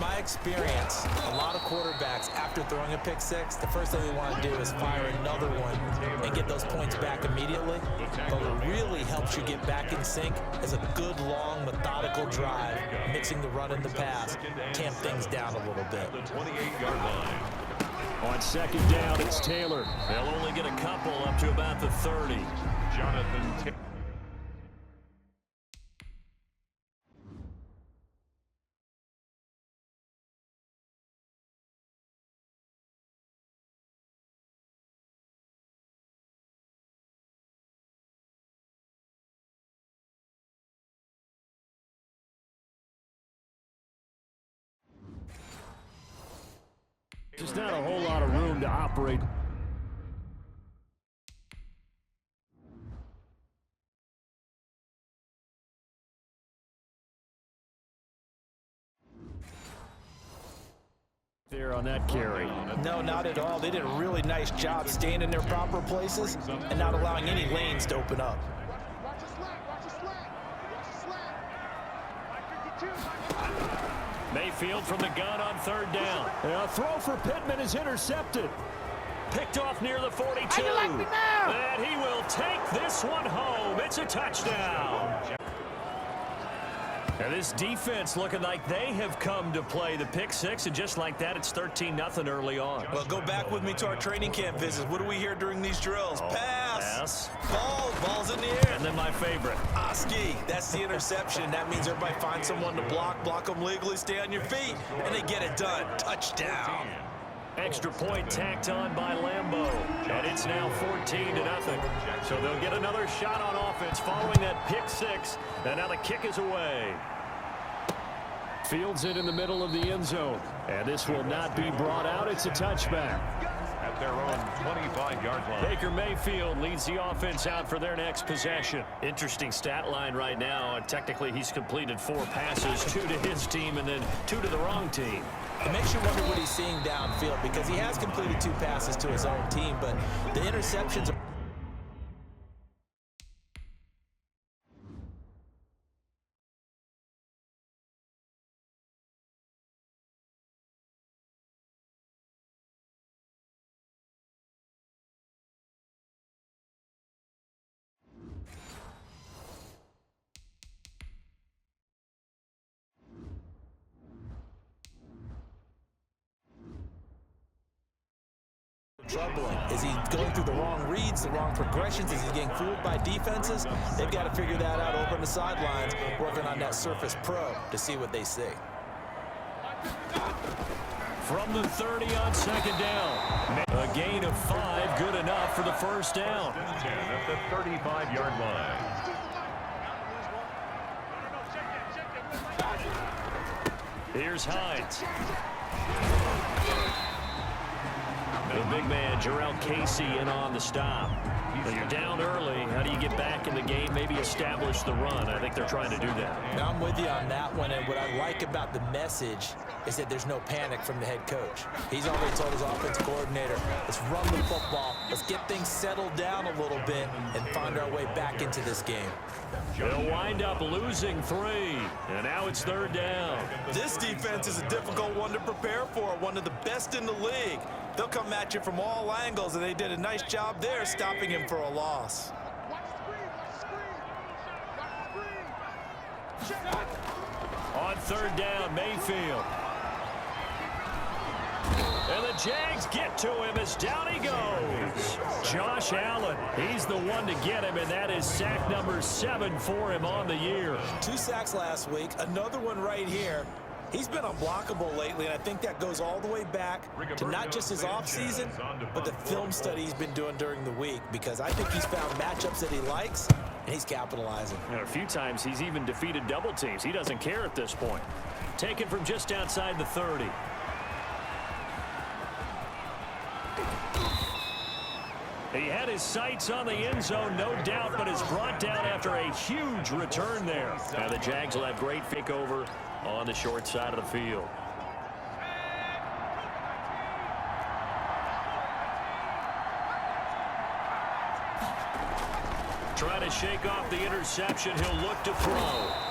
my experience, a lot of quarterbacks, after throwing a pick six, the first thing they want to do is fire another one and get those points back immediately. But what really helps you get back in sync is a good, long, methodical drive, mixing the run and the pass, tamp things down a little bit. The 28-yard line. On second down, it's Taylor. They'll only get a couple up to about the 30. Jonathan Taylor. There's not a whole lot of room to operate. There on that carry. No, not at all. They did a really nice job staying in their proper places and not allowing any lanes to open up. Mayfield from the gun on third down. A throw for Pittman is intercepted. Picked off near the 42. And he will take this one home. It's a touchdown. And this defense looking like they have come to play the pick six, and just like that, it's 13-0 early on. Well, go back with me to our training camp visits. What do we hear during these drills? Pass. Ball's in the air. And then my favorite. Ski. That's the interception. That means everybody finds someone to block them legally, stay on your feet, and they get it done. Touchdown. Extra point tacked on by Lambeau. And it's now 14-0. So they'll get another shot on offense following that pick six. And now the kick is away. Fields it in the middle of the end zone. And this will not be brought out. It's a touchback. At their own 25-yard line. Baker Mayfield leads the offense out for their next possession. Interesting stat line right now. Technically, he's completed 4 passes, 2 to his team and then 2 to the wrong team. It makes you wonder what he's seeing downfield because he has completed 2 passes to his own team, but the interceptions are troubling. Is he going through the wrong reads, the wrong progressions? Is he getting fooled by defenses? They've got to figure that out over on the sidelines, working on that Surface Pro to see what they see. From the 30 on second down. A gain of 5, good enough for the first down. 10 at the 35-yard line. Here's Hines. The big man, Jarrell Casey, in on the stop. But you're down early. How do you get back in the game, maybe establish the run? I think they're trying to do that. Now I'm with you on that one, and what I like about the message is that there's no panic from the head coach. He's already told his offensive coordinator, let's run the football, let's get things settled down a little bit and find our way back into this game. They'll wind up losing 3, and now it's third down. This defense is a difficult one to prepare for, one of the best in the league. They'll come at you from all angles, and they did a nice job there stopping him for a loss. On third down, Mayfield. And the Jags get to him as down he goes. Josh Allen, he's the one to get him, and that is sack number 7 for him on the year. 2 sacks last week, another one right here. He's been unblockable lately, and I think that goes all the way back to not just his offseason, but the film study he's been doing during the week, because I think he's found matchups that he likes, and he's capitalizing. And a few times he's even defeated double teams. He doesn't care at this point. Taken from just outside the 30. He had his sights on the end zone, no doubt, but is brought down after a huge return there. Now the Jags will have great fake over on the short side of the field. Trying to shake off the interception. He'll look to throw.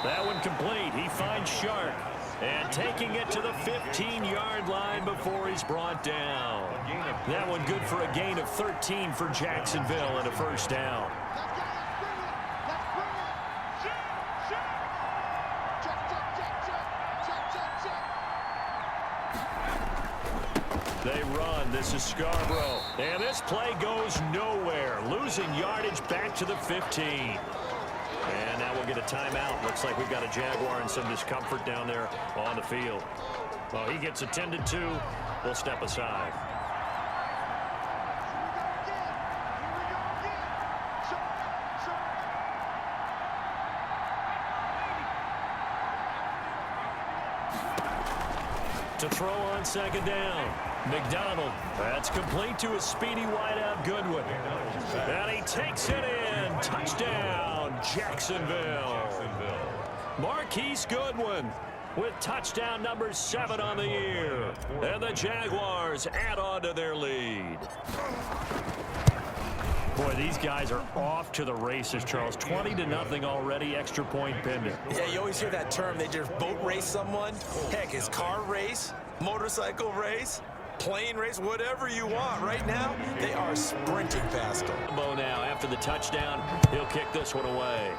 That one complete. He finds Shark. And taking it to the 15-yard line before he's brought down. That one good for a gain of 13 for Jacksonville and a first down. They run. This is Scarborough. And this play goes nowhere. Losing yardage back to the 15. And now we'll get a timeout. Looks like we've got a Jaguar in some discomfort down there on the field. Well, he gets attended to. We'll step aside. To throw on second down. McDonald. That's complete to a speedy wideout Goodwin. And he takes it in. Touchdown, Jacksonville. Marquise Goodwin with touchdown number 7 on the year. And the Jaguars add on to their lead. Boy, these guys are off to the races, Charles. 20-0 already, extra point pending. Yeah, you always hear that term. They just boat race someone. Heck, it's car race, motorcycle race, plane race, whatever you want. Right now, they are sprinting past them. Now, after the touchdown, he'll kick this one away.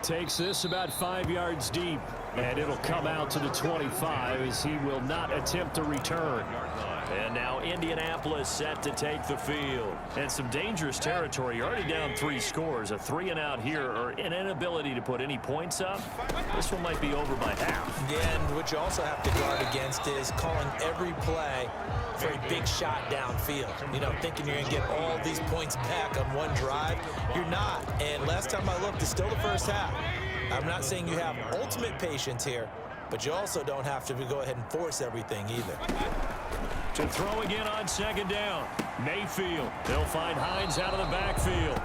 Takes this about 5 yards deep, and it'll come out to the 25 as he will not attempt to return. And now Indianapolis set to take the field. And some dangerous territory. You're already down 3 scores. A 3-and-out here, or an inability to put any points up. This one might be over by half. Yeah, and what you also have to guard against is calling every play for a big shot downfield. You know, thinking you're going to get all these points back on one drive. You're not. And last time I looked, it's still the first half. I'm not saying you have ultimate patience here, but you also don't have to go ahead and force everything either. To throw again on second down. Mayfield. They'll find Hines out of the backfield.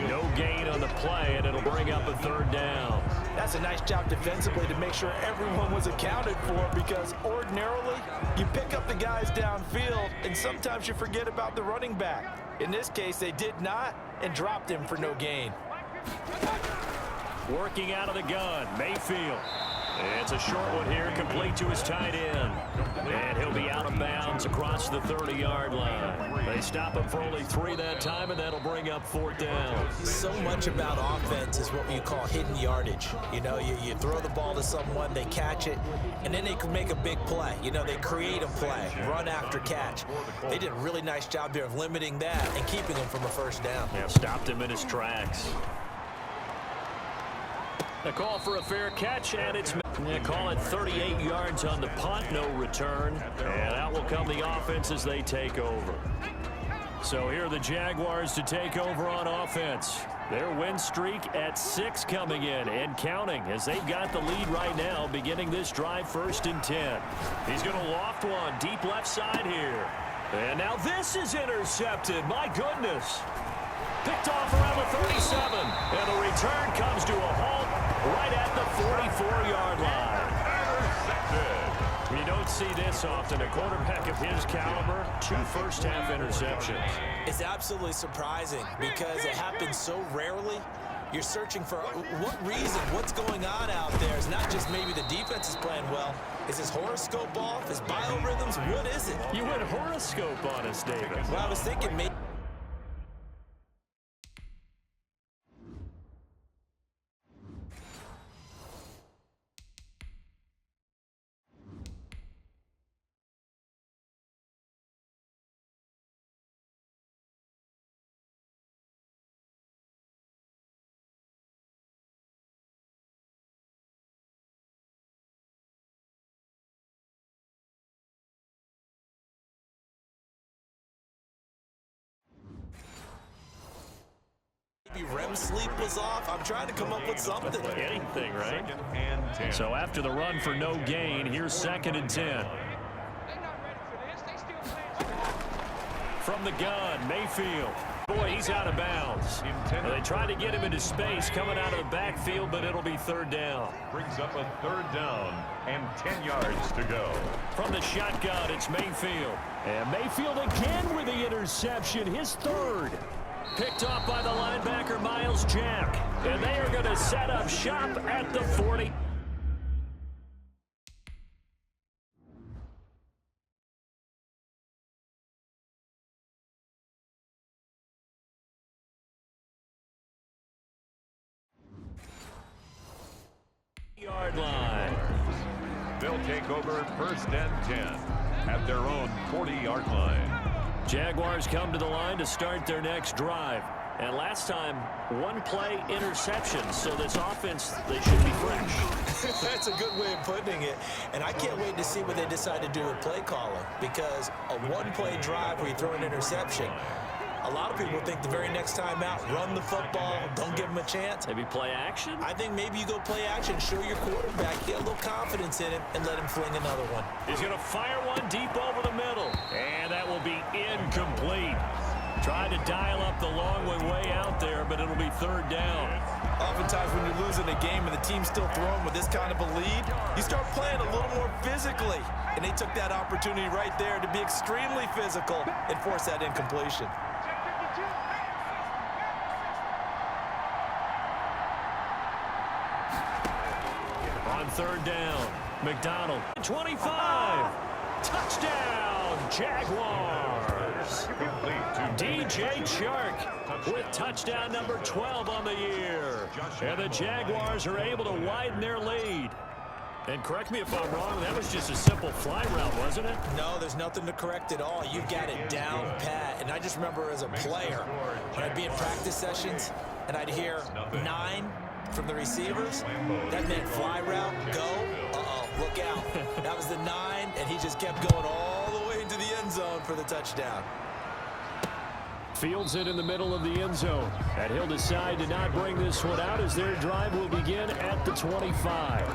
No gain on the play, and it'll bring up a third down. That's a nice job defensively to make sure everyone was accounted for, because ordinarily you pick up the guys downfield and sometimes you forget about the running back. In this case, they did not and dropped him for no gain. Working out of the gun, Mayfield. It's a short one here, complete to his tight end. And he'll be out of bounds across the 30-yard line. They stop him for only 3 that time, and that'll bring up 4th down. So much about offense is what you call hidden yardage. You know, you throw the ball to someone, they catch it, and then they can make a big play. You know, they create a play, run after catch. They did a really nice job there of limiting that and keeping him from a first down. Yeah, stopped him in his tracks. A call for a fair catch, and it's call it 38 yards on the punt, no return. And out will come the offense as they take over. So here are the Jaguars to take over on offense. Their win streak at 6 coming in and counting, as they've got the lead right now, beginning this drive 1st and 10. He's going to loft one deep left side here. And now this is intercepted. My goodness. Picked off around the 37. And the return comes to a halt right at the 44-yard line. You don't see this often. A quarterback of his caliber, 2 first-half interceptions. It's absolutely surprising because it happens so rarely. You're searching for what reason, what's going on out there. It's not just maybe the defense is playing well. Is his horoscope off? His biorhythms? What is it? You went horoscope on us, David. Well, I was thinking maybe. Maybe REM sleep was off. I'm trying to come up with something. Anything, right? So after the run for no gain, here's 2nd and 10. From the gun, Mayfield. Boy, he's out of bounds. They try to get him into space coming out of the backfield, but it'll be 3rd down. Brings up a 3rd down and 10 yards to go. From the shotgun, it's Mayfield. And Mayfield again with the interception, his 3rd. Picked off by the linebacker, Miles Jack. And they are going to set up shop at the 40. Yard line. They'll take over 1st and 10 at their own 40-yard line. Jaguars come to the line to start their next drive. And last time, one play interception. So this offense, they should be fresh. That's a good way of putting it. And I can't wait to see what they decide to do with play calling, because a one-play drive where you throw an interception, a lot of people think the very next time out, run the football, don't give them a chance. Maybe play action? I think maybe you go play action, show your quarterback, get a little confidence in him, and let him fling another one. He's going to fire one deep over the middle. And that will be incomplete. Tried to dial up the long way out there, but it'll be 3rd down. Oftentimes when you're losing a game and the team's still throwing with this kind of a lead, you start playing a little more physically. And they took that opportunity right there to be extremely physical and force that incompletion. On 3rd down, McDonald, 25. Touchdown, Jaguars. DJ Chark with touchdown number 12 on the year. And the Jaguars are able to widen their lead. And correct me if I'm wrong, that was just a simple fly route, wasn't it? No, there's nothing to correct at all. You've got it down pat. And I just remember as a player, when I'd be in practice sessions and I'd hear 9 from the receivers, that meant fly route, go, look out. That was the 9, and he just kept going all the way into the end zone for the touchdown. Fields it in the middle of the end zone. And he'll decide to not bring this one out as their drive will begin at the 25.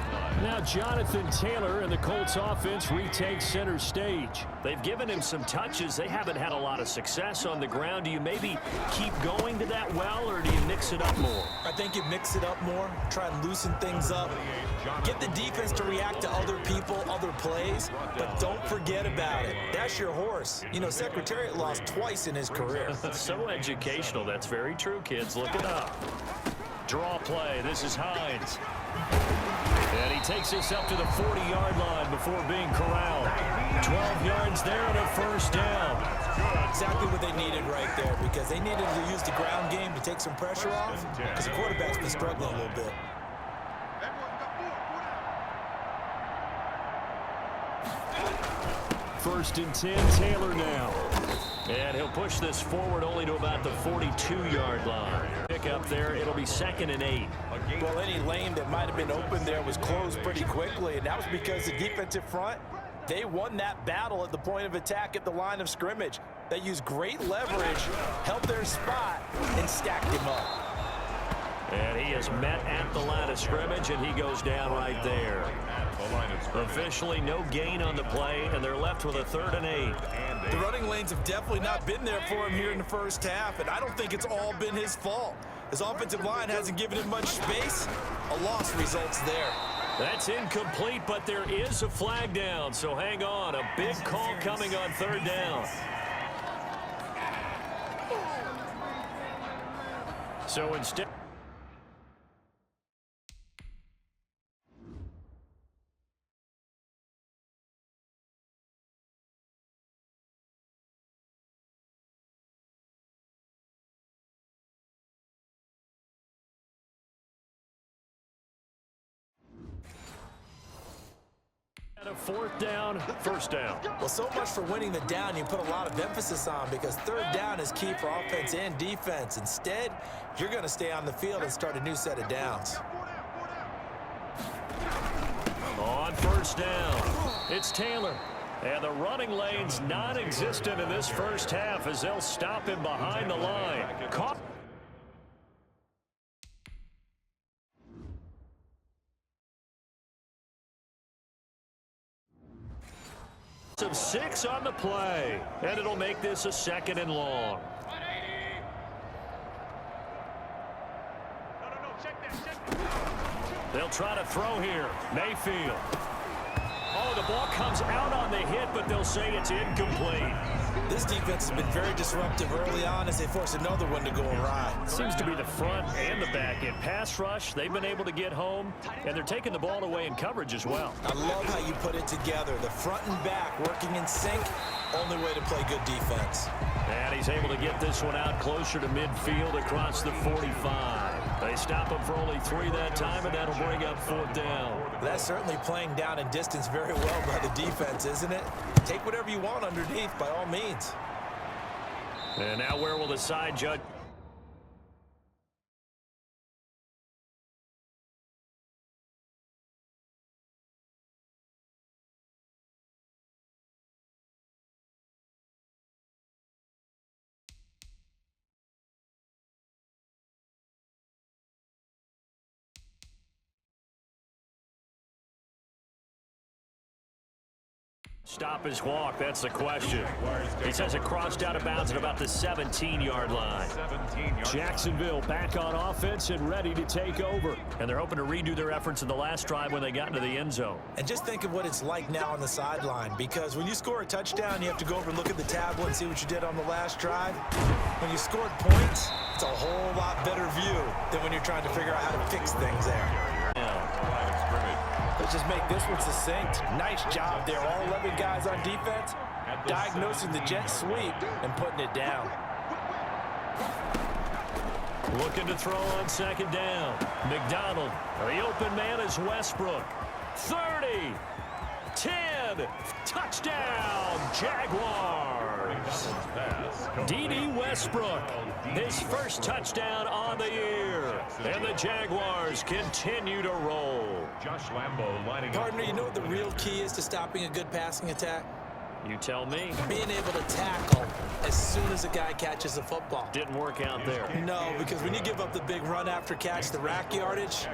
Now Jonathan Taylor and the Colts offense retake center stage. They've given him some touches. They haven't had a lot of success on the ground. Do you maybe keep going to that well, or do you mix it up more? I think you mix it up more, try and loosen things up. Get the defense to react to other people, other plays, but don't forget about it. That's your horse. You know, Secretariat lost twice in his career. So educational. That's very true, kids. Look it up. Draw play. This is Hines. And he takes this up to the 40-yard line before being corralled. 12 yards there and a 1st down. Exactly what they needed right there, because they needed to use the ground game to take some pressure off, because the quarterback's been struggling a little bit. First and 10, Taylor now. And he'll push this forward only to about the 42-yard line. Pick up there, it'll be 2nd and 8. Well, any lane that might have been open there was closed pretty quickly, and that was because the defensive front, they won that battle at the point of attack at the line of scrimmage. They used great leverage, held their spot, and stacked him up. And he is met at the line of scrimmage, and he goes down right there. Officially no gain on the play, and they're left with a 3rd and 8. The running lanes have definitely not been there for him here in the first half, and I don't think it's all been his fault. His offensive line hasn't given him much space. A loss results there. That's incomplete, but there is a flag down, so hang on. A big call coming on 3rd down. So instead... A 4th down, 1st down. Well, so much for winning the down you put a lot of emphasis on, because 3rd down is key for offense and defense. Instead, you're going to stay on the field and start a new set of downs. On 1st down, it's Taylor. And the running lane's non-existent in this first half as they'll stop him behind the line. Caught. Of 6 on the play, and it'll make this a 2nd and long. They'll try to throw here. Mayfield. Oh, the ball comes out on the hit, but they'll say it's incomplete. This defense has been very disruptive early on as they force another one to go awry. Seems to be the front and the back end. Pass rush, they've been able to get home, and they're taking the ball away in coverage as well. I love how you put it together. The front and back working in sync, only way to play good defense. And he's able to get this one out closer to midfield across the 45. They stop him for only 3 that time, and that'll bring up 4th down. That's certainly playing down in distance very well by the defense, isn't it? Take whatever you want underneath, by all means. And now where will the side judge? Stop his walk, that's the question. He says it crossed out of bounds at about the 17-yard line. Jacksonville back on offense and ready to take over. And they're hoping to redo their efforts in the last drive when they got into the end zone. And just think of what it's like now on the sideline, because when you score a touchdown, you have to go over and look at the tablet and see what you did on the last drive. When you scored points, it's a whole lot better view than when you're trying to figure out how to fix things there. Let's just make this one succinct. Nice job there. All 11 guys on defense diagnosing the jet sweep and putting it down. Looking to throw on 2nd down. McDonald. The open man is Westbrook. 30. 10. Touchdown, Jaguars. D.D. Westbrook. His first touchdown on the year. And the Jaguars continue to roll. Josh Lambo lining up. Partner, you know what the real key is to stopping a good passing attack? You tell me. Being able to tackle as soon as a guy catches a football. Didn't work out there. No, because when you give up the big run after catch, the rack yardage,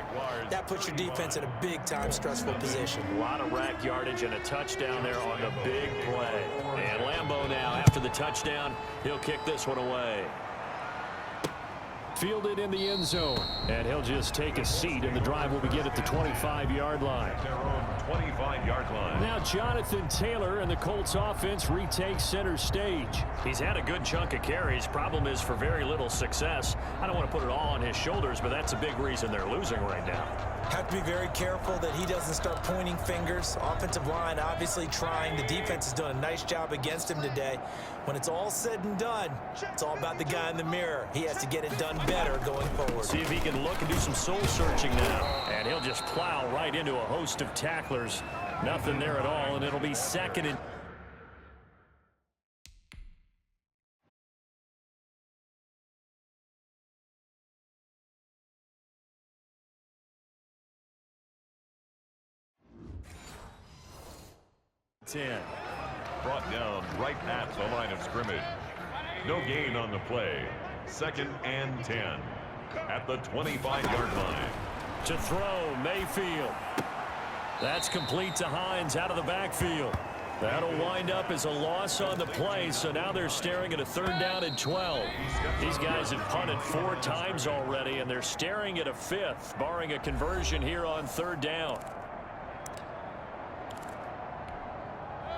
that puts your defense in a big-time stressful position. A lot of rack yardage and a touchdown there on the big play. And Lambo now, after the touchdown, he'll kick this one away. Fielded in the end zone. And he'll just take a seat, and the drive will begin at the 25-yard line. Their own 25-yard line. Now Jonathan Taylor and the Colts offense retakes center stage. He's had a good chunk of carries. Problem is for very little success. I don't want to put it all on his shoulders, but that's a big reason they're losing right now. Have to be very careful that he doesn't start pointing fingers. Offensive line obviously trying. The defense has done a nice job against him today. When it's all said and done, it's all about the guy in the mirror. He has to get it done better going forward. See if he can look and do some soul searching now. And he'll just plow right into a host of tacklers. Nothing there at all, and it'll be 2nd and 10. Brought down right at the line of scrimmage. No gain on the play. 2nd and 10 at the 25-yard line. To throw, Mayfield. That's complete to Hines out of the backfield. That'll wind up as a loss on the play, so now they're staring at a 3rd down and 12. These guys have punted 4 times already, and they're staring at a 5th, barring a conversion here on 3rd down.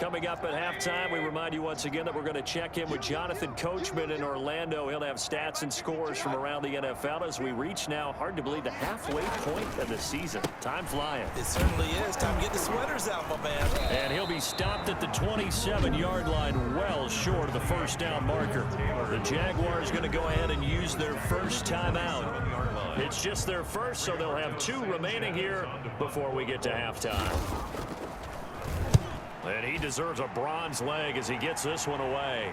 Coming up at halftime, we remind you once again that we're going to check in with Jonathan Coachman in Orlando. He'll have stats and scores from around the NFL as we reach now, hard to believe, the halfway point of the season. Time flying. It certainly is. Time to get the sweaters out, my man. And he'll be stopped at the 27-yard line, well short of the 1st down marker. The Jaguars going to go ahead and use their first timeout. It's just their first, so they'll have 2 remaining here before we get to halftime. And he deserves a bronze leg as he gets this one away.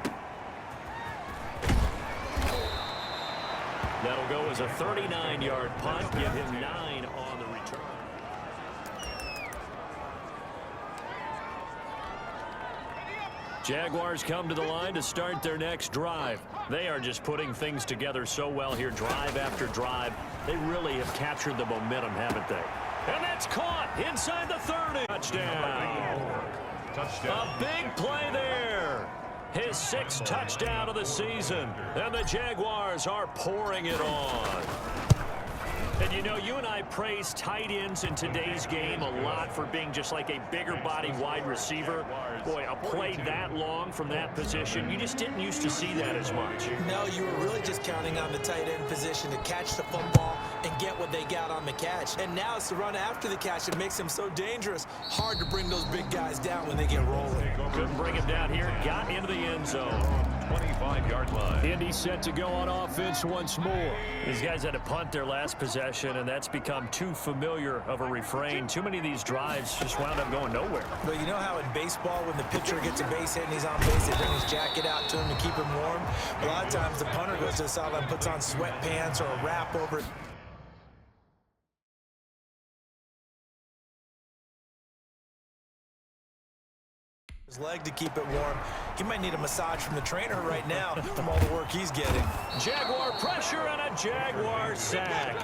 That'll go as a 39-yard punt. Give him 9 on the return. Jaguars come to the line to start their next drive. They are just putting things together so well here, drive after drive. They really have captured the momentum, haven't they? And that's caught inside the 30. Touchdown. A big play there. His 6th touchdown of the season. And the Jaguars are pouring it on. And you know, you and I praise tight ends in today's game a lot for being just like a bigger body wide receiver. Boy, a play that long from that position, you just didn't used to see that as much. No, you were really just counting on the tight end position to catch the football and get what they got on the catch. And now it's the run after the catch that makes him so dangerous. Hard to bring those big guys down when they get rolling. Couldn't bring him down here. Got into the end zone. 25-yard line. Indy set to go on offense once more. These guys had to punt their last possession, and that's become too familiar of a refrain. Too many of these drives just wound up going nowhere. But you know how in baseball, when the pitcher gets a base hit and he's on base, they bring his jacket out to him to keep him warm? A lot of times the punter goes to the sideline, puts on sweatpants or a wrap over it. His leg to keep it warm. He might need a massage from the trainer right now from all the work he's getting. Jaguar pressure and a Jaguar sack.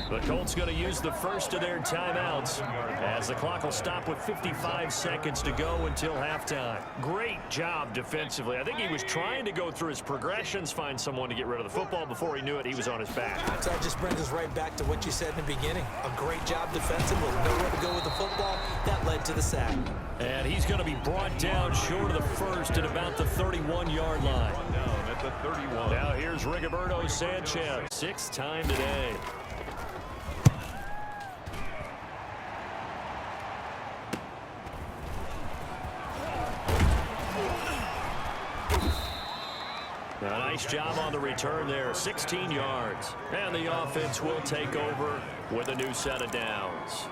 The Colts going to use the first of their timeouts as the clock will stop with 55 seconds to go until halftime. Great job defensively. I think he was trying to go through his progressions, find someone to get rid of the football. Before he knew it, he was on his back. So that just brings us right back to what you said in the beginning. A great job defensively. Nowhere to go with the football. That led to the sack. And he's going to be brought down short of the first at about the 31-yard line. Down at the 31. Now here's Rigoberto Sanchez. Sixth time today. A nice job on the return there, 16 yards. And the offense will take over with a new set of downs.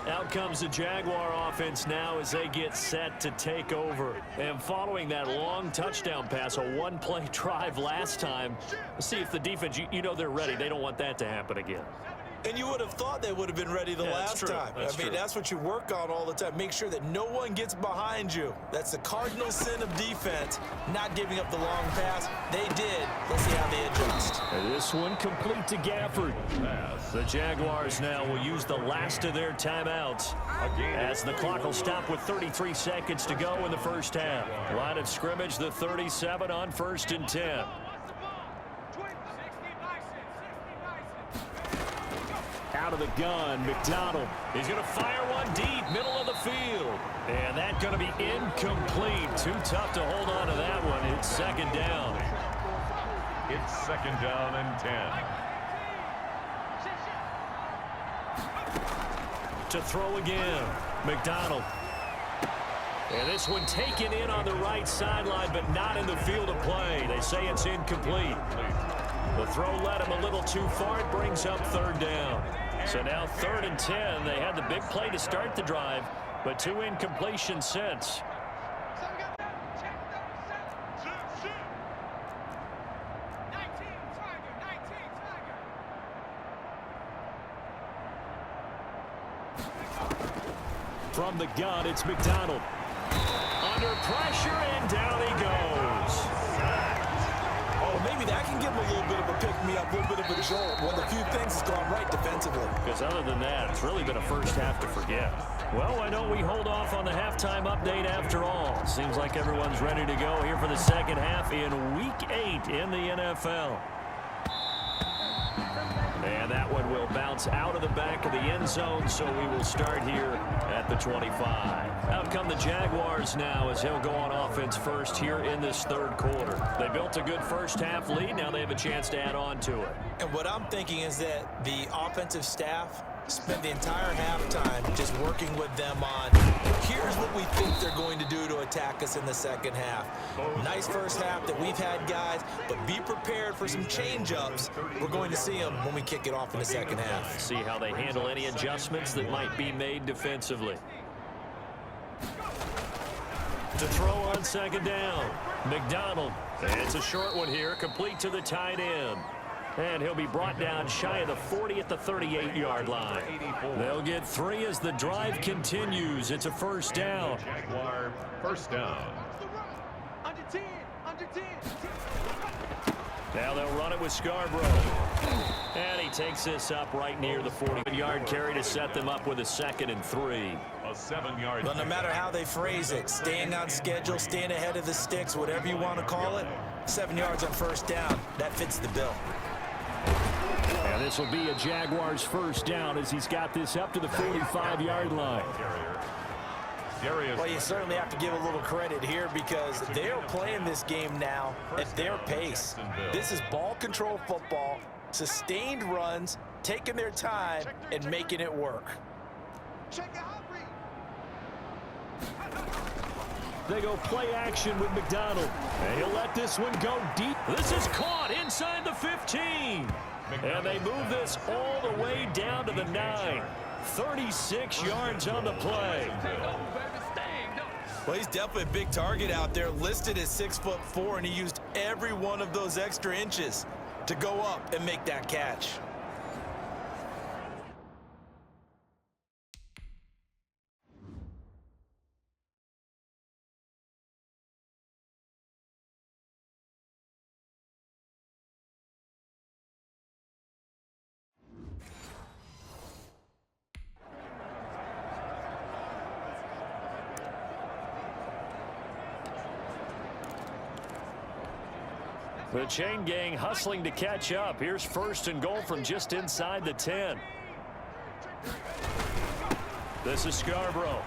Out comes the Jaguar offense now as they get set to take over. And following that long touchdown pass, a one-play drive last time, let's see if the defense, you know they're ready. They don't want that to happen again. And you would have thought they would have been ready the last time. I mean, that's what you work on all the time. Make sure that no one gets behind you. That's the cardinal sin of defense, not giving up the long pass. They did. Let's see how they adjust. And this one complete to Gafford. The Jaguars now will use the last of their timeouts as the clock will stop with 33 seconds to go in the first half. Line of scrimmage, the 37 on 1st and 10. Out of the gun, McDonald. He's going to fire one deep, middle of the field. And that's going to be incomplete. Too tough to hold on to that one. It's second down. It's second down and 10. To throw again, McDonald. And this one taken in on the right sideline, but not in the field of play. They say it's incomplete. The throw led him a little too far. It brings up third down. So now 3rd and 10. They had the big play to start the drive, but 2 incompletions since. From the gun, it's McDonald. Under pressure, and down he goes. Oh, maybe that can give him a little bit of a pick-me-up, a little bit of a jolt. One of the few things that's gone right defensively. Because other than that, it's really been a first half to forget. Well, why don't we hold off on the halftime update after all? Seems like everyone's ready to go here for the second half in Week 8 in the NFL. And that one will bounce out of the back of the end zone, so we will start here at the 25. Out come the Jaguars now as he'll go on offense first here in this third quarter. They built a good first half lead. Now they have a chance to add on to it. And what I'm thinking is that the offensive staff spent the entire halftime just working with them on, here's what we think they're going to do to attack us in the second half. Nice first half that we've had, guys, but be prepared for some change-ups. We're going to see them when we kick it off in the second half. See how they handle any adjustments that might be made defensively. To throw on second down, McDonald. And it's a short one here, complete to the tight end. And he'll be brought down shy of the 40 at the 38-yard line. They'll get 3 as the drive continues. It's a first down. Jaguar first down. Under 10, under 10. Now they'll run it with Scarborough. And he takes this up right near the 40-yard carry to set them up with a 2nd and 3. A 7-yard. But no matter how they phrase it, staying on schedule, staying ahead of the sticks, whatever you want to call it, 7 yards on first down, that fits the bill. And And this will be a Jaguars first down as he's got this up to the 45-yard line. Well, you certainly have to give a little credit here because they're playing this game now at their pace. This is ball control football, sustained runs, taking their time and making it work. They go play action with McDonald. And he'll let this one go deep. This is caught inside the 15. And they move this all the way down to the 9. 36 yards on the play. Well, he's definitely a big target out there, listed at 6'4", and he used every one of those extra inches to go up and make that catch. The chain gang hustling to catch up. Here's first and goal from just inside the 10. This is Scarborough.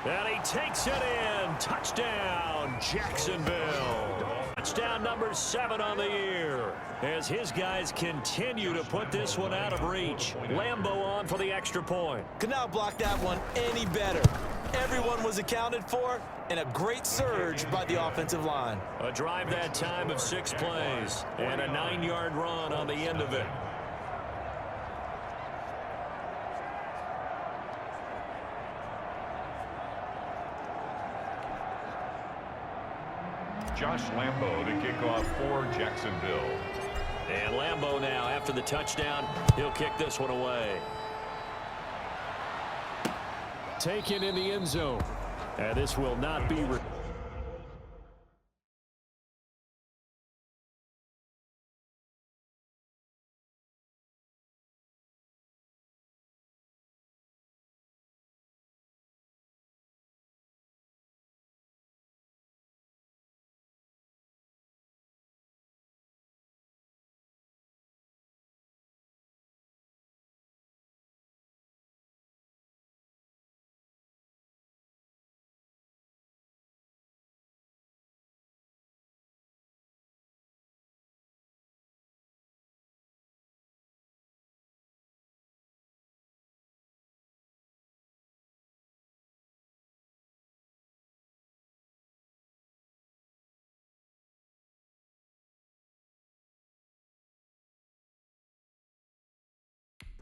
And he takes it in. Touchdown, Jacksonville. Touchdown number 7 on the year as his guys continue to put this one out of reach. Lambo on for the extra point. Could not block that one any better. Everyone was accounted for, and a great surge by the offensive line. A drive that time of 6 plays, and a 9-yard run on the end of it. Josh Lambo to kick off for Jacksonville. And Lambo now, after the touchdown, he'll kick this one away. Taken in the end zone. And this will not be.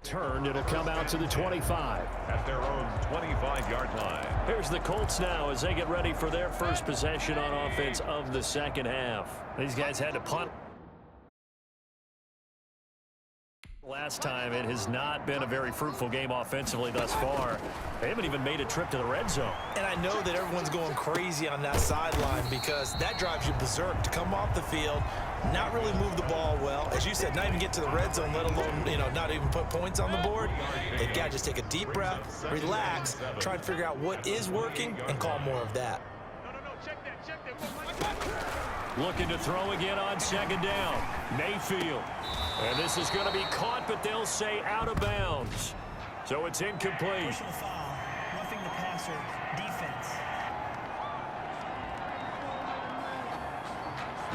Turned, it'll come out to the 25. At their own 25-yard line. Here's the Colts now as they get ready for their first possession on offense of the second half. These guys had to punt last time. It has not been a very fruitful game offensively thus far. They haven't even made a trip to the red zone. And I know that everyone's going crazy on that sideline because that drives you berserk to come off the field, not really move the ball well. As you said, not even get to the red zone, let alone, not even put points on the board. They've got to just take a deep breath, relax, try and figure out what is working and call more of that. Looking to throw again on second down. Mayfield. And this is going to be caught, but they'll say out of bounds. So it's incomplete. Personal foul, roughing the passer, defense.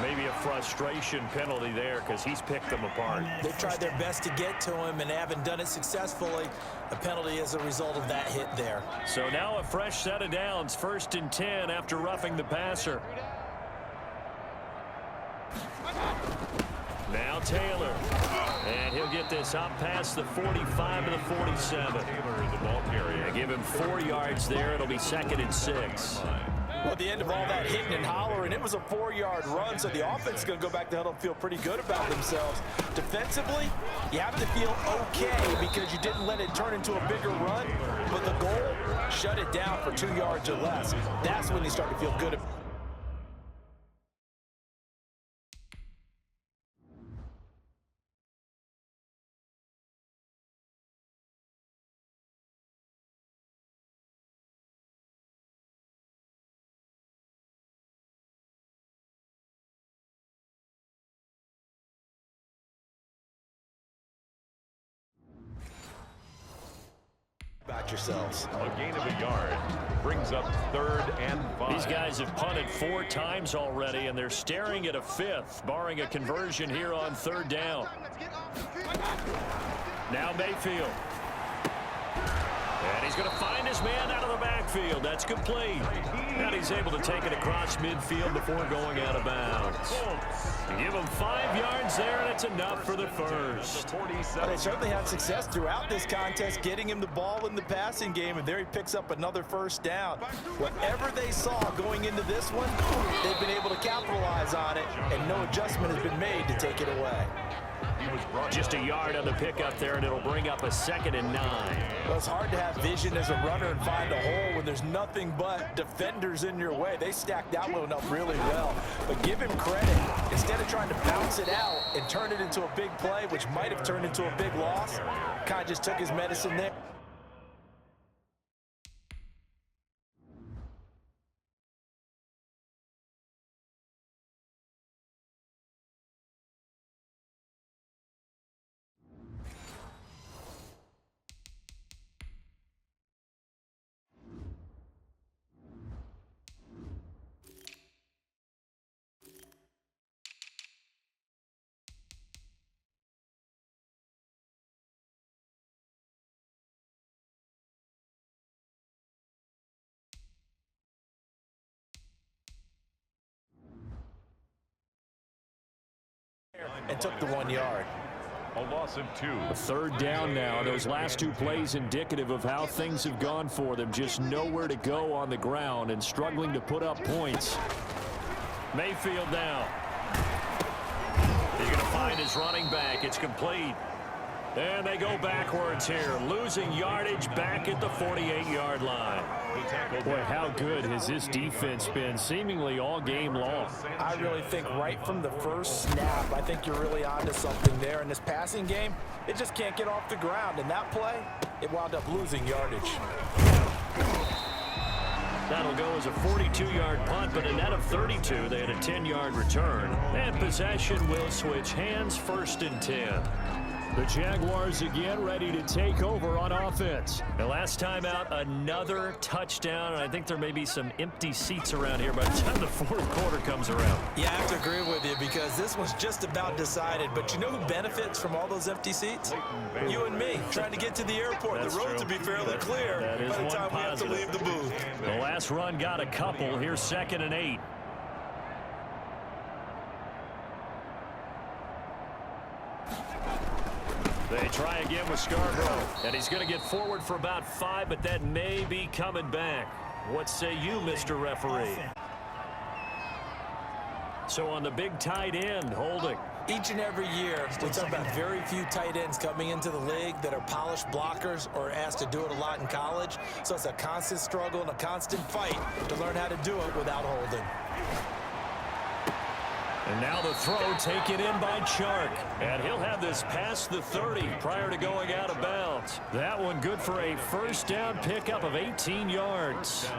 Maybe a frustration penalty there because he's picked them apart. They've tried their best to get to him and haven't done it successfully. A penalty as a result of that hit there. So now a fresh set of downs, 1st and 10 after roughing the passer. Now Taylor. And he'll get this up past the 45 to the 47. Taylor, the ball carrier. Give him 4 yards there. It'll be 2nd and 6. Well, at the end of all that hitting and hollering, it was a 4-yard run, so the offense is going to go back to huddle and feel pretty good about themselves. Defensively, you have to feel okay because you didn't let it turn into a bigger run, but the goal, shut it down for 2 yards or less. That's when you start to feel good. protect yourselves. A gain of a yard brings up 3rd and 5. These guys have punted 4 times already, and they're staring at a 5th, barring a conversion here on 3rd down. Now Mayfield. And he's going to find his man out of the backfield. That's complete. And he's able to take it across midfield before going out of bounds. Give him 5 yards there, and it's enough for the first. Well, they certainly had success throughout this contest, getting him the ball in the passing game, and there he picks up another first down. Whatever they saw going into this one, they've been able to capitalize on it, and no adjustment has been made to take it away. Just a yard on the pickup there, and it'll bring up a 2nd and 9. Well, it's hard to have vision as a runner and find a hole when there's nothing but defenders in your way. They stacked that one up really well. But give him credit. Instead of trying to bounce it out and turn it into a big play, which might have turned into a big loss, kind of just took his medicine there. And took the 1 yard. A loss of 2. 3rd down now. Those last 2 plays indicative of how things have gone for them. Just nowhere to go on the ground and struggling to put up points. Mayfield now. He's going to find his running back. It's complete. And they go backwards here, losing yardage back at the 48-yard line. Boy, how good has this defense been seemingly all game long? I really think right from the first snap, I think you're really onto something there. In this passing game, it just can't get off the ground. And that play, it wound up losing yardage. That'll go as a 42-yard punt, but a net of 32. They had a 10-yard return. And possession will switch hands, 1st and 10. The Jaguars again ready to take over on offense. The last time out, another touchdown, and I think there may be some empty seats around here by the time the 4th quarter comes around. Yeah, I have to agree with you because this one's just about decided. But you know who benefits from all those empty seats? You and me, trying to get to the airport. That's the roads true. will be fairly clear that is by the time one we have to leave the booth. The last run got a couple. Here's 2nd and 8. They try again with Scarborough, and he's going to get forward for about 5, but that may be coming back. What say you, Mr. Referee? So on the big tight end, holding. Each and every year, we talk about very few tight ends coming into the league that are polished blockers or asked to do it a lot in college. So it's a constant struggle and a constant fight to learn how to do it without holding. And now the throw taken in by Chark. And he'll have this past the 30 prior to going out of bounds. That one good for a 1st down pickup of 18 yards.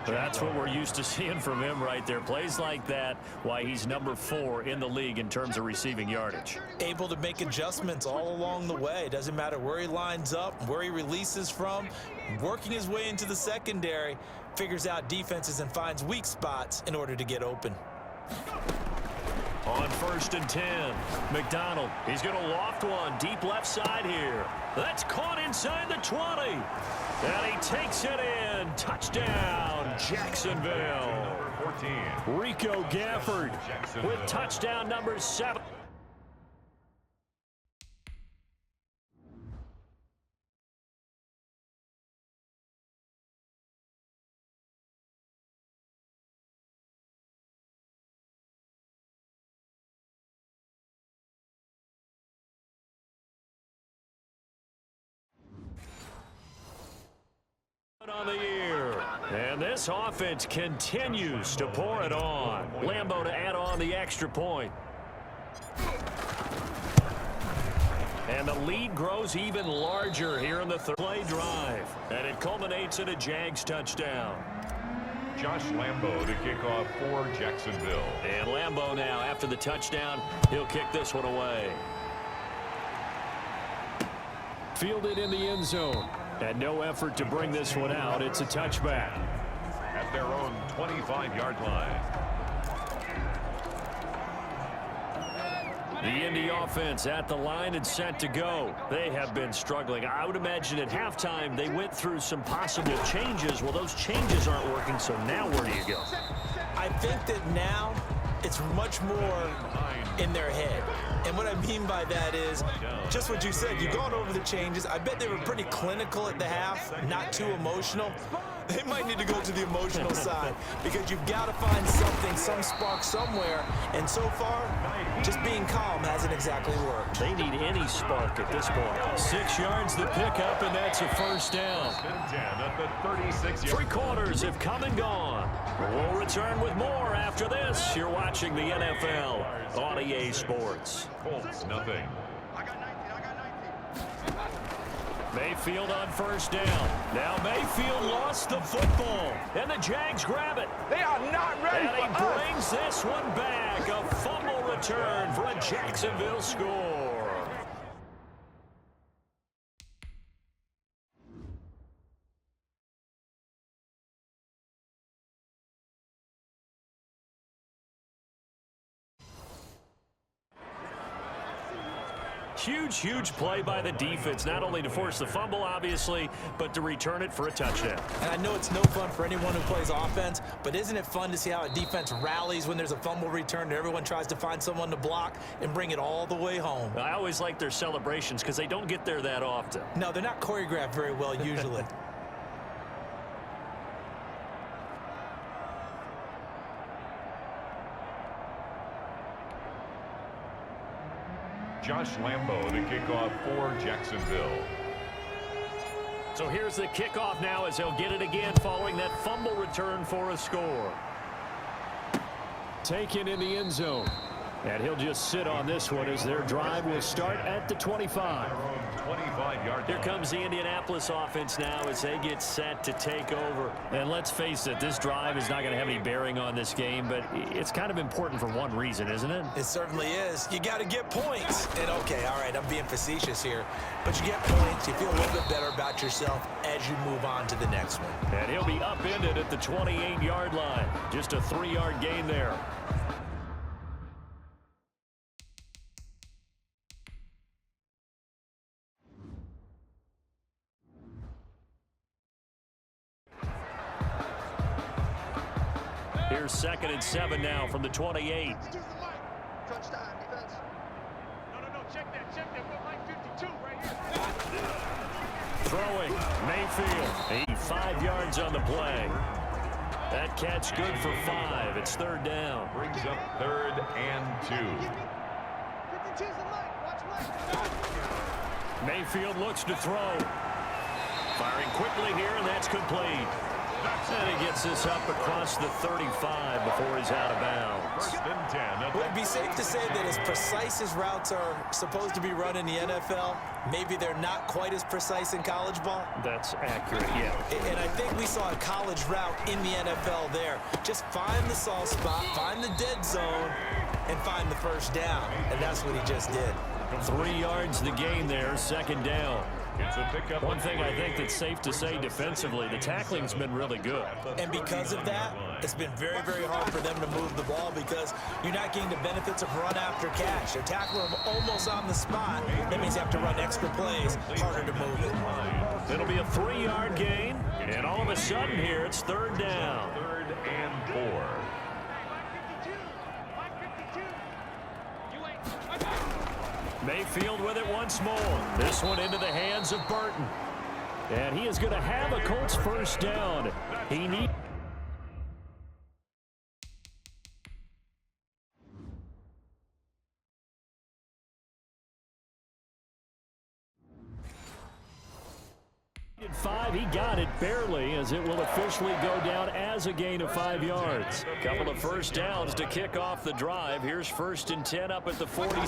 That's what we're used to seeing from him right there. Plays like that, why he's number 4 in the league in terms of receiving yardage. Able to make adjustments all along the way. Doesn't matter where he lines up, where he releases from. Working his way into the secondary, figures out defenses and finds weak spots in order to get open. On 1st and 10, McDonald, he's going to loft one deep left side here. That's caught inside the 20. And he takes it in. Touchdown, Jacksonville. 14. Rico Gafford with touchdown number 7. On the year, and this offense continues to pour it on. Lambeau to add on the extra point. And the lead grows even larger here in the 3rd play drive. And it culminates in a Jags touchdown. Josh Lambeau to kick off for Jacksonville. And Lambeau now, after the touchdown, he'll kick this one away. Fielded in the end zone. And no effort to bring this one out. It's a touchback. At their own 25-yard line. The Indy offense at the line and set to go. They have been struggling. I would imagine at halftime they went through some possible changes. Well, those changes aren't working, so now where do you go? I think that now it's much more in their head. And what I mean by that is just what you said. You've gone over the changes. I bet they were pretty clinical at the half, not too emotional. They might need to go to the emotional side because you've got to find something, some spark somewhere. And so far, just being calm hasn't exactly worked. They need any spark at this point. 6 yards the pickup, and that's a first down. 10 at the 36-yard. 3 quarters have come and gone. We'll return with more after this. You're watching the NFL on EA Sports. Colts, nothing. Mayfield on first down. Now Mayfield lost the football. And the Jags grab it. They are not ready And he for us. brings this one back. A fumble return for a Jacksonville score. Huge play by the defense, not only to force the fumble, obviously, but to return it for a touchdown. And I know it's no fun for anyone who plays offense, but isn't it fun to see how a defense rallies when there's a fumble return and everyone tries to find someone to block and bring it all the way home? I always like their celebrations because they don't get there that often. No, they're not choreographed very well usually. Josh Lambo to kick off for Jacksonville. So here's the kickoff now as they'll get it again following that fumble return for a score. Taken in the end zone. And he'll just sit on this one as their drive will start at the 25. 25-yard. Here comes the Indianapolis offense now as they get set to take over. And let's face it, this drive is not going to have any bearing on this game, but it's kind of important for one reason, isn't it? It certainly is. You got to get points. And okay, all right, I'm being facetious here, but you get points. You feel a little bit better about yourself as you move on to the next one. And he'll be upended at the 28-yard line. Just a 3-yard gain there. Here's 2nd and 7 now from the 28. Touchdown, defense. No, check that. We're like 52 right here. Throwing, Mayfield. 85 yards on the play. That catch good for 5. It's 3rd down. Brings up 3rd and 2. 52's the line. Watch right. Mayfield looks to throw. Firing quickly here, and that's complete. And he gets this up across the 35 before he's out of bounds. 1st and 10. Would it be safe to say that as precise as routes are supposed to be run in the NFL, maybe they're not quite as precise in college ball? That's accurate, yeah. And I think we saw a college route in the NFL there. Just find the soft spot, find the dead zone, and find the first down. And that's what he just did. 3 yards the gain there, 2nd down. It's a pickup. One thing I think that's safe to say defensively, the tackling's been really good. And because of that, it's been very, very hard for them to move the ball because you're not getting the benefits of run after catch. They're tackling them almost on the spot. That means you have to run extra plays, harder to move it. It'll be a 3-yard gain, and all of a sudden here, it's 3rd down. 3rd and 4. Mayfield with it once more. This one into the hands of Burton. And he is going to have a Colts first down. He needs... Five, he got it barely as it will officially go down as a gain of 5 yards. Couple of first downs to kick off the drive. Here's 1st and 10 up at the 40.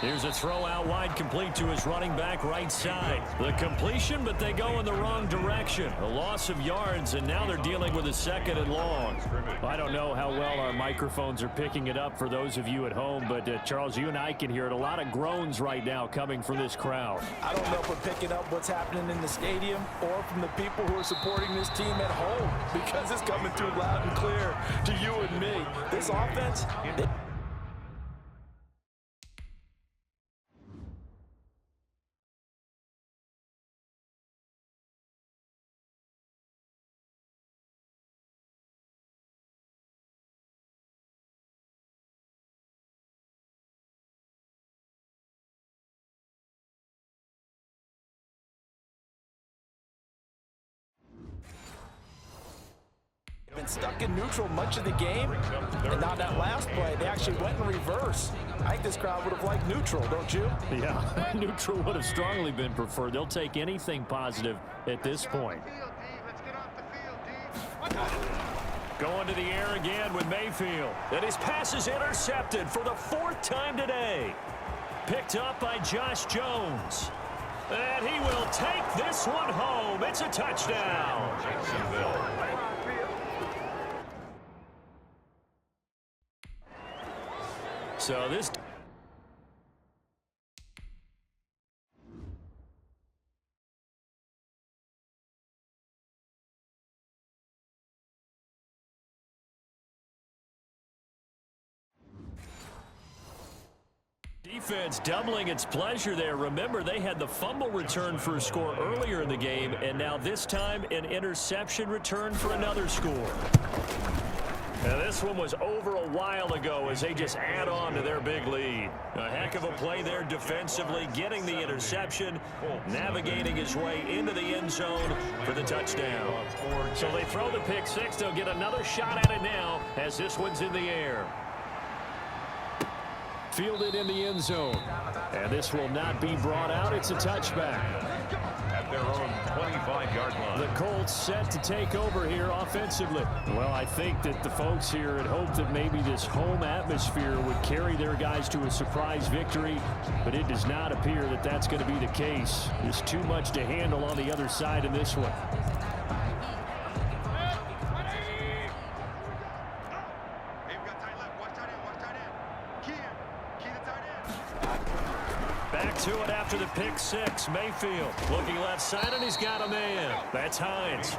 Here's a throw out wide, complete to his running back right side. The completion, but they go in the wrong direction. A loss of yards, and now they're dealing with a 2nd and long. I don't know how well our microphones are picking it up for those of you at home, but Charles, you and I can hear it. A lot of groans right now coming from this crowd. I don't know if we're picking up what's happening in the stadium or from the people who are supporting this team at home, because it's coming through loud and clear to you and me. This offense, been stuck in neutral much of the game, and on that last play, they actually went in reverse. I think this crowd would have liked neutral, don't you? Yeah, neutral would have strongly been preferred. They'll take anything positive at this point. Going to the air again with Mayfield. And his pass is intercepted for the 4th time today. Picked up by Josh Jones. And he will take this one home. It's a touchdown. So this defense doubling its pleasure there. Remember, they had the fumble return for a score earlier in the game, and now this time an interception return for another score. Now this one was over a while ago as they just add on to their big lead. A heck of a play there defensively, getting the interception, navigating his way into the end zone for the touchdown. So they throw the pick six. They'll get another shot at it now as this one's in the air. Fielded in the end zone. And this will not be brought out. It's a touchback. At their own 25-yard line. The Colts set to take over here offensively. Well, I think that the folks here had hoped that maybe this home atmosphere would carry their guys to a surprise victory, but it does not appear that that's going to be the case. There's too much to handle on the other side in this one. Back to it after the pick six. Mayfield looking left side, and he's got a man. That's Hines.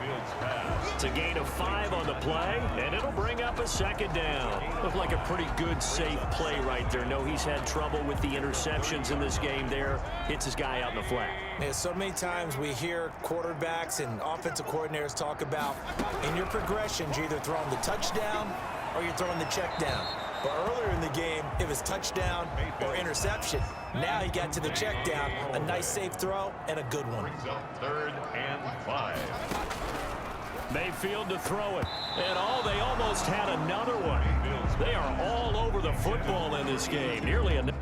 It's a gain of 5 on the play, and it'll bring up a second down. Looked like a pretty good, safe play right there. No, he's had trouble with the interceptions in this game there. Hits his guy out in the flat. Yeah, so many times we hear quarterbacks and offensive coordinators talk about in your progressions, you're either throwing the touchdown or you're throwing the check down. But earlier in the game, it was touchdown or interception. Now he got to the check down, a nice safe throw, and a good one. 3rd and 5. Mayfield to throw it. And they almost had another one. They are all over the football in this game. Nearly a...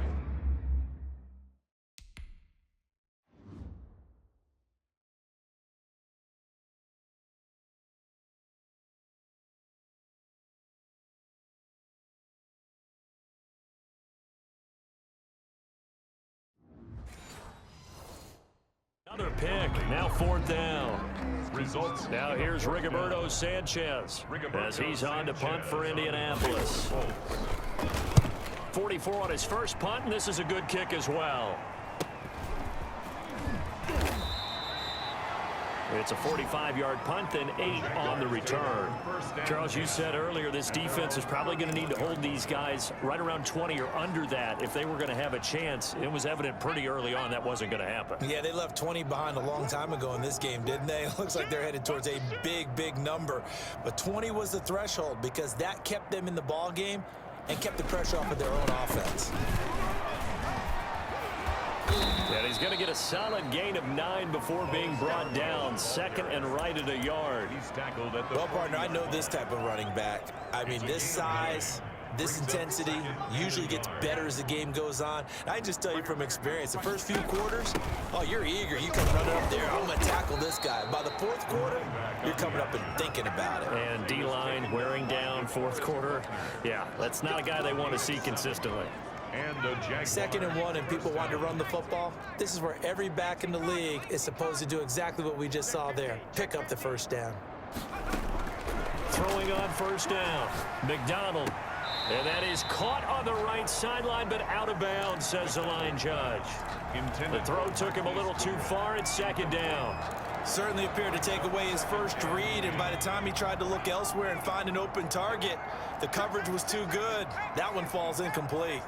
Another pick. Now 4th down. Results. Now here's Rigoberto Sanchez as he's on to punt for Indianapolis. 44 on his first punt, and this is a good kick as well. It's a 45-yard punt, then 8 on the return. Charles, you said earlier this defense is probably going to need to hold these guys right around 20 or under that if they were going to have a chance. It was evident pretty early on that wasn't going to happen. Yeah, they left 20 behind a long time ago in this game, didn't they? It looks like they're headed towards a big, big number. But 20 was the threshold because that kept them in the ball game and kept the pressure off of their own offense. And he's going to get a solid gain of 9 before being brought down. 2nd and right at a yard. He's tackled at the... Well, partner, I know this type of running back. I mean, this size, this intensity usually gets better as the game goes on. I just tell you from experience, the first few quarters, oh, you're eager. You come running up there. I'm going to tackle this guy. By the 4th quarter, you're coming up and thinking about it. And D-line wearing down 4th quarter. Yeah, that's not a guy they want to see consistently. And the Jaguars. 2nd and 1 and people want to run the football. This is where every back in the league is supposed to do exactly what we just saw there. Pick up the first down. Throwing on first down, McDonald. And that is caught on the right sideline, but out of bounds, says the line judge. The throw took him a little too far. It's 2nd down. Certainly appeared to take away his first read, and by the time he tried to look elsewhere and find an open target, the coverage was too good. That one falls incomplete.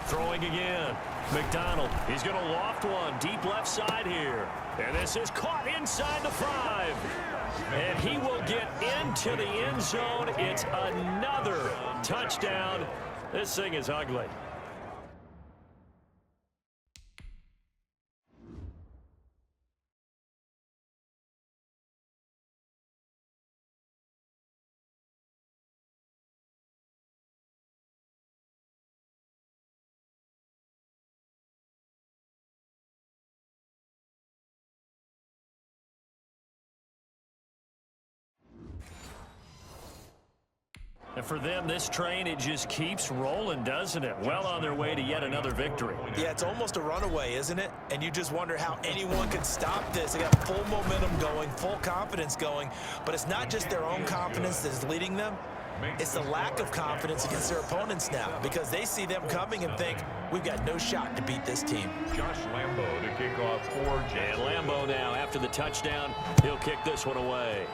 Throwing again. McDonald. He's going to loft one deep left side here. And this is caught inside the 5. And he will get into the end zone. It's another touchdown. This thing is ugly. And for them, this train, it just keeps rolling, doesn't it? Well on their way to yet another victory. Yeah, it's almost a runaway, isn't it? And you just wonder how anyone can stop this. They got full momentum going, full confidence going. But it's not just their own confidence that's leading them. It's the lack of confidence against their opponents now, because they see them coming and think, we've got no shot to beat this team. Josh Lambo to kick off for And Lambo now, after the touchdown, he'll kick this one away.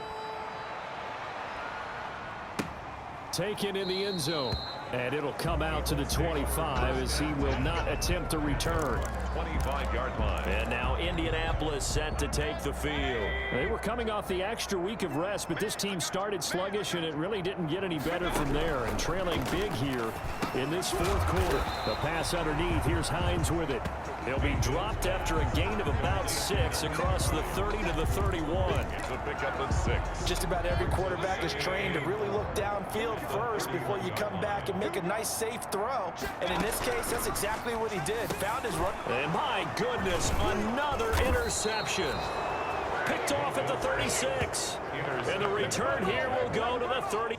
Taken in the end zone. And it'll come out to the 25 as he will not attempt to return. 25-yard line. And now Indianapolis set to take the field. They were coming off the extra week of rest, but this team started sluggish, and it really didn't get any better from there. And trailing big here in this 4th quarter. The pass underneath. Here's Hines with it. He'll be dropped after a gain of about 6 across the 30 to the 31. It's a pickup of 6. Just about every quarterback is trained to really look downfield first before you come back and make a nice, safe throw. And in this case, that's exactly what he did. Found his run. And my goodness, another interception. Picked off at the 36. And the return here will go to the 30.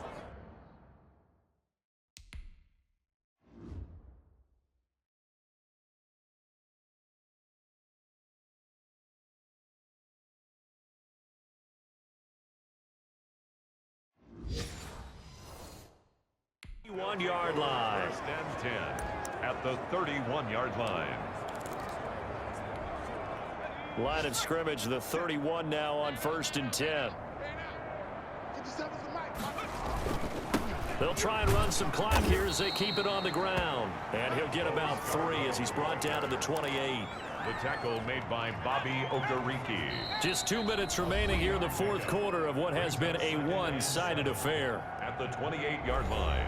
One-yard line. 1st and 10 at the 31-yard line. Line of scrimmage, the 31 now on 1st and 10. They'll try and run some clock here as they keep it on the ground. And he'll get about 3 as he's brought down to the 28. The tackle made by Bobby Okereke. Just 2 minutes remaining here in the 4th quarter of what has been a one-sided affair. At the 28-yard line.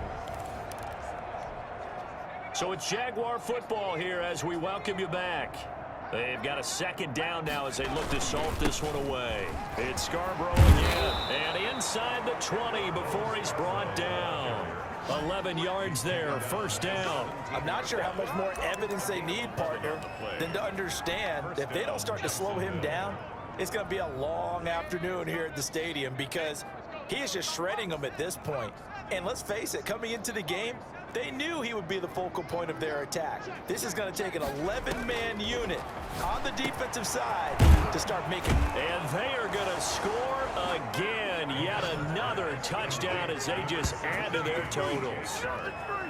So it's Jaguar football here as we welcome you back. They've got a 2nd down now as they look to salt this one away. It's Scarborough again. And inside the 20 before he's brought down. 11 yards there, 1st down. I'm not sure how much more evidence they need, partner, than to understand that if they don't start to slow him down, it's going to be a long afternoon here at the stadium, because he is just shredding them at this point. And let's face it, coming into the game, they knew he would be the focal point of their attack. This is going to take an 11-man unit on the defensive side to start making. And they are going to score again. Yet another touchdown as they just add to their totals.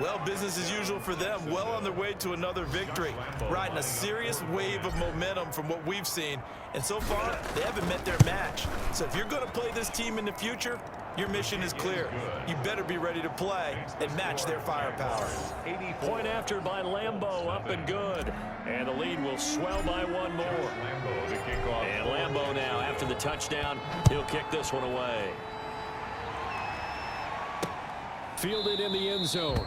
Well, business as usual for them. Well on their way to another victory. Riding a serious wave of momentum from what we've seen. And so far, they haven't met their match. So if you're going to play this team in the future, your mission is clear. You better be ready to play and match their firepower. Point after by Lambo, up and good. And the lead will swell by 1 more. And Lambo now, after the touchdown, he'll kick this one away. Fielded in the end zone.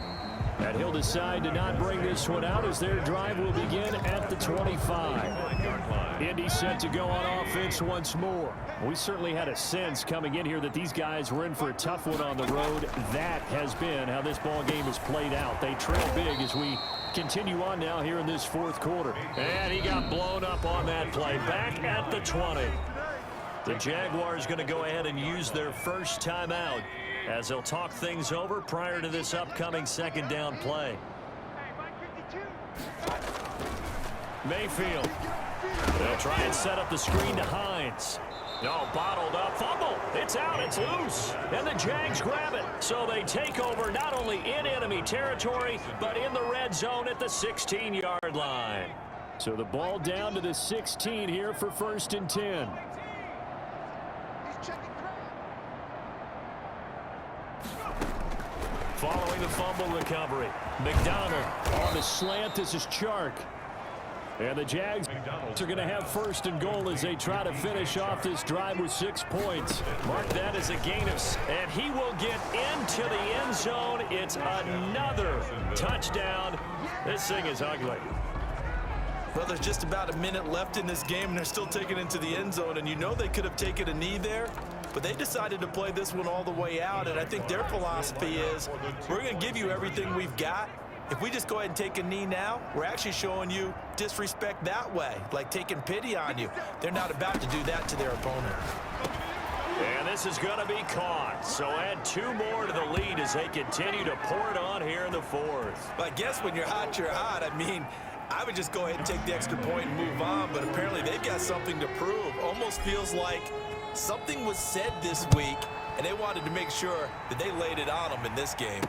And he'll decide to not bring this one out as their drive will begin at the 25. Indy set to go on offense once more. We certainly had a sense coming in here that these guys were in for a tough one on the road. That has been how this ball game has played out. They trail big as we continue on now here in this fourth quarter. And he got blown up on that play. Back at the 20. The Jaguars going to go ahead and use their first timeout as they'll talk things over prior to this upcoming second down play. Mayfield. They'll try and set up the screen to Hines. No, bottled up. Fumble. It's out. It's loose. And the Jags grab it. So they take over not only in enemy territory, but in the red zone at the 16-yard line. So the ball down to the 16 here for 1st and 10. Following the fumble recovery, McDonald on the slant. This is Chark. And the Jags are going to have 1st and goal as they try to finish off this drive with 6 points. Mark that as a gain of, and he will get into the end zone. It's another touchdown. This thing is ugly. Well, there's just about a minute left in this game, and they're still taking it into the end zone. And you know they could have taken a knee there, but they decided to play this one all the way out. And I think their philosophy is, we're going to give you everything we've got. If we just go ahead and take a knee now, we're actually showing you disrespect that way, like taking pity on you. They're not about to do that to their opponent. And this is going to be caught. So add 2 more to the lead as they continue to pour it on here in the 4th. But I guess when you're hot, you're hot. I mean, I would just go ahead and take the extra point and move on, but apparently they've got something to prove. Almost feels like something was said this week, and they wanted to make sure that they laid it on them in this game.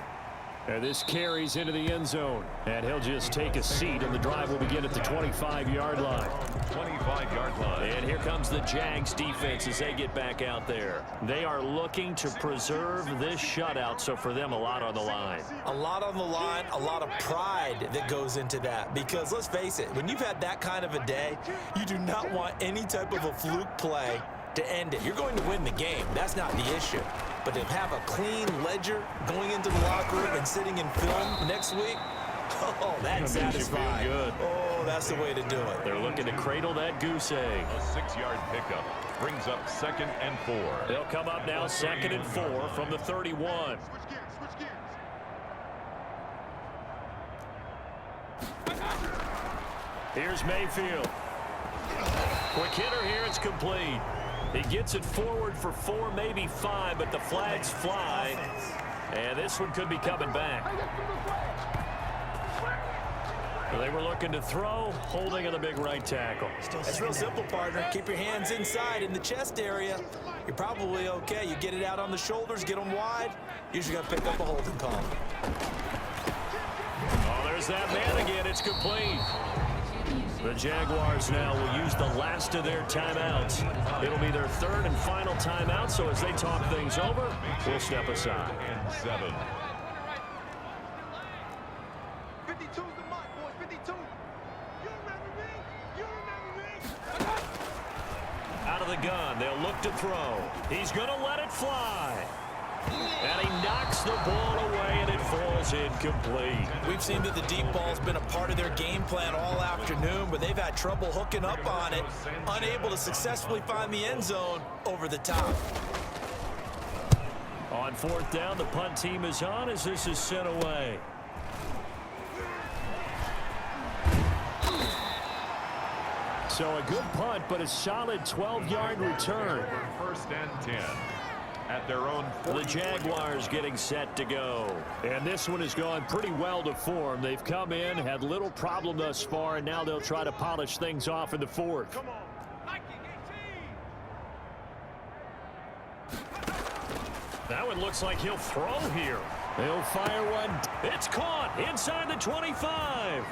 And this carries into the end zone. And he'll just take a seat, and the drive will begin at the 25-yard line. 25-yard line. And here comes the Jags defense as they get back out there. They are looking to preserve this shutout, so for them, a lot on the line. A lot on the line, a lot of pride that goes into that. Because let's face it, when you've had that kind of a day, you do not want any type of a fluke play to end it. You're going to win the game. That's not the issue. But to have a clean ledger going into the locker room and sitting in film next week, oh, that's satisfying. Good. Oh, that's the way to do it. They're looking to cradle that goose egg. A 6-yard pickup brings up 2nd and 4. They'll come up now 2nd and 4 from the 31. Here's Mayfield. Quick hitter here. It's complete. He gets it forward for 4, maybe 5, but the flags fly. And this one could be coming back. They were looking to throw, holding on the big right tackle. That's real simple, partner. Keep your hands inside in the chest area. You're probably okay. You get it out on the shoulders, get them wide. Usually got to pick up a holding call. Oh, there's that man again. It's complete. The Jaguars now will use the last of their timeouts. It'll be their 3rd and final timeout, so as they talk things over, we'll step aside. And 7. 52's the mark, boys. 52. You remember me? You remember me? Out of the gun, they'll look to throw. He's going to let it fly. And he knocks the ball away, and it falls incomplete. We've seen that the deep ball's been a part of their game plan all afternoon, but they've had trouble hooking up on it, unable to successfully find the end zone over the top. On 4th down, the punt team is on as this is sent away. So a good punt, but a solid 12-yard return. 1st and 10. At their own 40. The Jaguars getting set to go. And this one has gone pretty well to form. They've come in, had little problem thus far, and now they'll try to polish things off in the 4th. Come on. That one looks like he'll throw here. They'll fire one. It's caught inside the 25.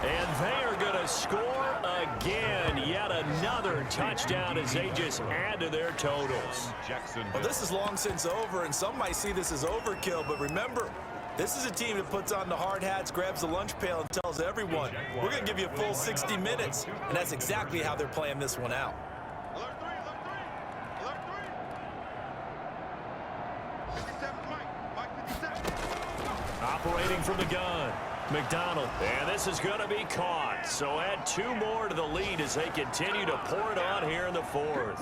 And they are going to score again. Yet another touchdown as they just add to their totals. Well, this is long since over, and some might see this as overkill, but remember, this is a team that puts on the hard hats, grabs the lunch pail, and tells everyone, we're going to give you a full 60 minutes. And that's exactly how they're playing this one out. Alert 3, alert 3. Alert 3. 57, Mike. Mike 57. Operating from the gun. McDonald, and this is going to be caught. So add 2 more to the lead as they continue to pour it on here in the 4th.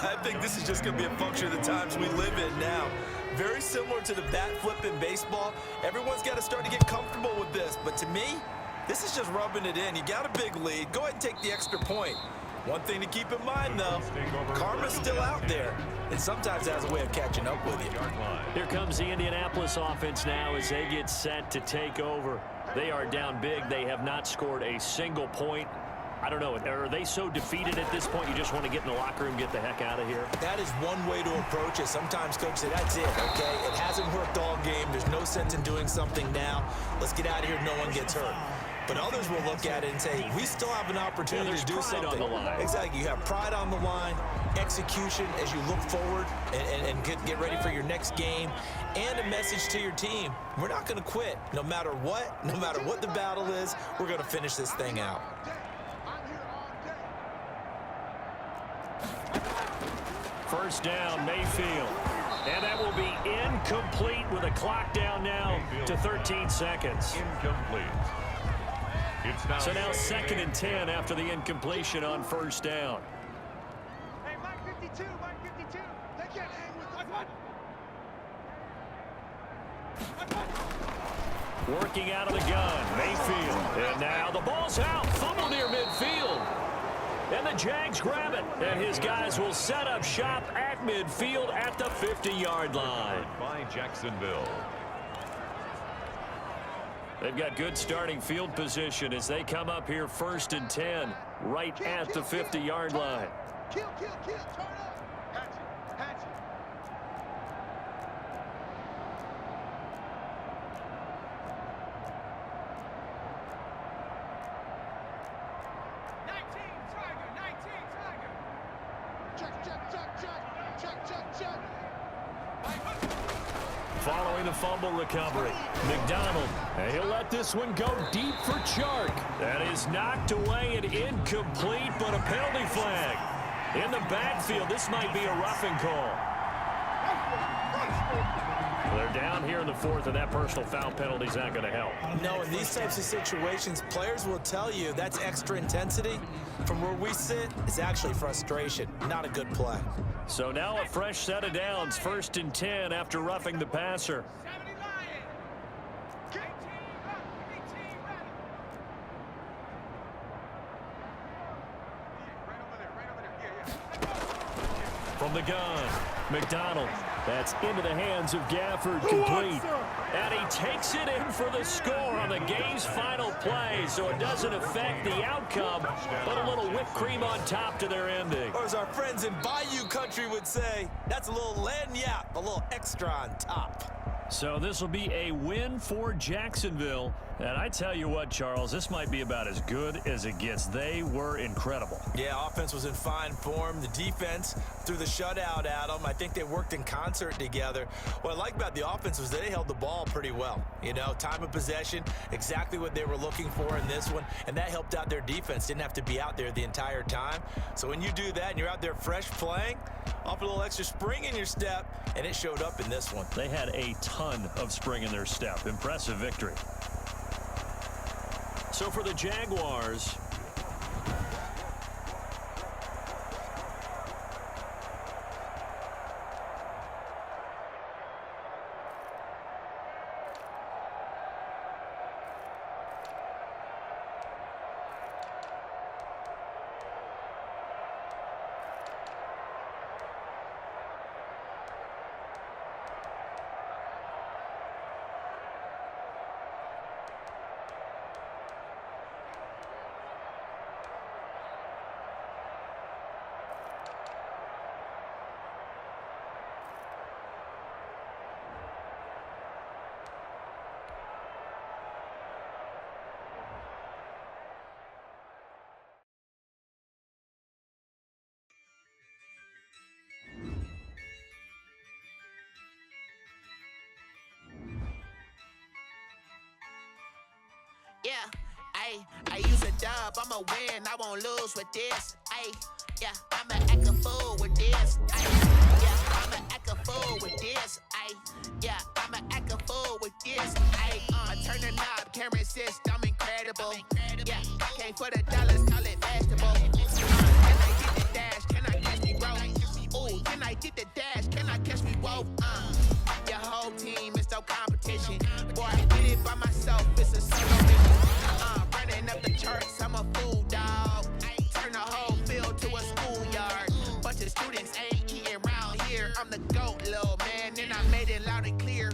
I think this is just going to be a function of the times we live in now. Very similar to the bat flip in baseball. Everyone's got to start to get comfortable with this. But to me, this is just rubbing it in. You got a big lead. Go ahead and take the extra point. One thing to keep in mind, though, karma's still out there, and sometimes has a way of catching up with you. Here comes the Indianapolis offense now as they get set to take over. They are down big. They have not scored a single point. I don't know. Are they so defeated at this point you just want to get in the locker room, get the heck out of here? That is one way to approach it. Sometimes coaches say, that's it, okay? It hasn't worked all game. There's no sense in doing something now. Let's get out of here. No one gets hurt. But others will look at it and say, we still have an opportunity to do something. On the line. Exactly. You have pride on the line, execution as you look forward and get ready for your next game, and a message to your team. We're not going to quit. No matter what the battle is, we're going to finish this thing out. First down, Mayfield. And that will be incomplete with a clock down now to 13 seconds. Incomplete. So now 2nd and 10 after the incompletion on first down. Hey, Mike 52, Mike 52. They can't hang with us. Working out of the gun, Mayfield. And now the ball's out. Fumble near midfield. And the Jags grab it. And his guys will set up shop at midfield at the 50-yard line. By Jacksonville. They've got good starting field position as they come up here 1st and 10 right at the 50-yard line. Kill, turn up. Hatch it. 19 Tiger. Check. Following the fumble recovery, McDonald, and he'll let this one go deep for Chark. That is knocked away and incomplete, but a penalty flag. In the backfield, this might be a roughing call. They're down here in the 4th, and that personal foul penalty is not going to help. No, in these types of situations, players will tell you that's extra intensity. From where we sit, it's actually frustration. Not a good play. So now a fresh set of downs, 1st and 10 after roughing the passer. From the gun, McDonald. That's into the hands of Gafford, complete. And he takes it in for the score on the game's final play, so it doesn't affect the outcome, but a little whipped cream on top to their ending. Or as our friends in Bayou Country would say, that's a little lagniappe, a little extra on top. So this will be a win for Jacksonville. And I tell you what, Charles, this might be about as good as it gets. They were incredible. Yeah, offense was in fine form. The defense threw the shutout at them. I think they worked in concert together. What I like about the offense was they held the ball pretty well. You know, time of possession, exactly what they were looking for in this one. And that helped out their defense. Didn't have to be out there the entire time. So when you do that and you're out there fresh playing, off a little extra spring in your step, and it showed up in this one. They had a ton of spring in their step. Impressive victory. So for the Jaguars, Yeah, I use a dub, I'ma win, I won't lose with this. Yeah, I'ma act a fool with this. Yeah, I'ma act a fool with this. Yeah, I'ma act a fool with this. I turn the knob, camera assist, I'm incredible. Yeah, came for the dollars, call it basketball. Can I get the dash? Can I catch me roll? Ooh, can I get the dash? Can I catch me roll? Your whole team is no competition. Boy, I did it by myself, it's a solo mission. Running up the charts, I'm a fool, dog. Turn the whole field to a schoolyard. Bunch of students ain't eating round here. I'm the GOAT, little man, and I made it loud and clear.